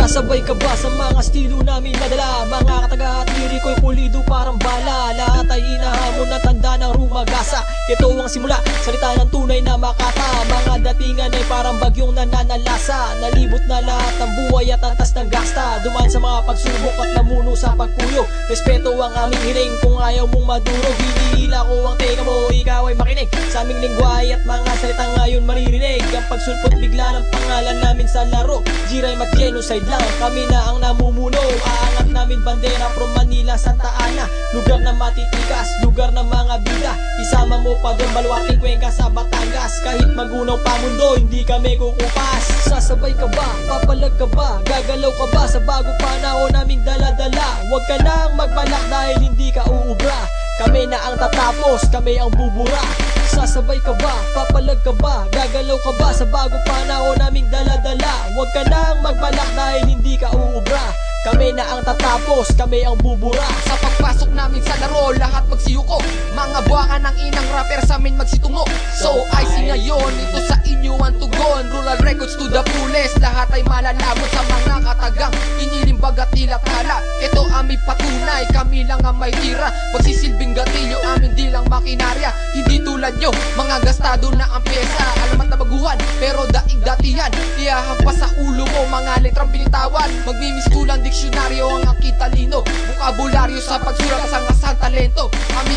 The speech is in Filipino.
Sasabay ka ba sa mga estilo namin nadala? Mga kataga at liriko'y pulido parang bala. Lahat ay inahamon na tanda ng rumagasa. Ito ang simula, salita ng tunay na makata. Mga datingan ay parang bagyong nananalasa. Nalibot na lahat ng buhay at antas ng gasta. Dumaan sa mga pagsubok at namuno sa pagkuyo. Respeto ang aming hiling, kung ayaw mong madurog, hinihila ko ang teka mo, ikaw ay makinig sa aming lingwahe at mga salita ngayon maririnig. Ang pagsulpot bigla ng pangalan namin sa laro, G-Rhyme at genocide lang, kami na ang namumuno. Aangat namin bandera from Manila, Santa Ana, lugar na matitikas, lugar ng mga bida. Isama mo pa doon Baluarte, Cuenca sa Batangas. Kahit magunaw pa mundo, hindi kami kukupas. Sasabay ka ba? Papalag ka ba? Gagalaw ka ba sa bago panahon naming dala-dala? Huwag ka nang magbalak dahil hindi ka uubra. Kami na ang tatapos, kami ang bubura. Sasabay ka ba? Papalag ka ba? Gagalaw ka ba sa bago panahon naming dala-dala? Huwag ka nang magbalak dahil hindi ka uubra. Kami na ang tatapos, kami ang bubura. Sa pagpasok namin sa laro, lahat magsiyuko. Mga buwangan ng inang rapper sa amin magsitungo. So IC ngayon, ito sa inyo ang tugon. Rural records to the fullest, lahat ay malalabot sa mga katagang inilimbat at ilathala. Ito aming patunay, kami lang ang may tira. Magsisilbing gatilyo, amin di lang makinarya. Hindi tulad nyo, mga gastado na ang pyesa. Alamat na baguhan, pero daig-datihan. Iyahampas sa ulo mo, mga letrang binitawan. Magmimistulang diksyonaryo ang aking talino. Bukabularyo sa pagsulat sa ngasang talento. Kami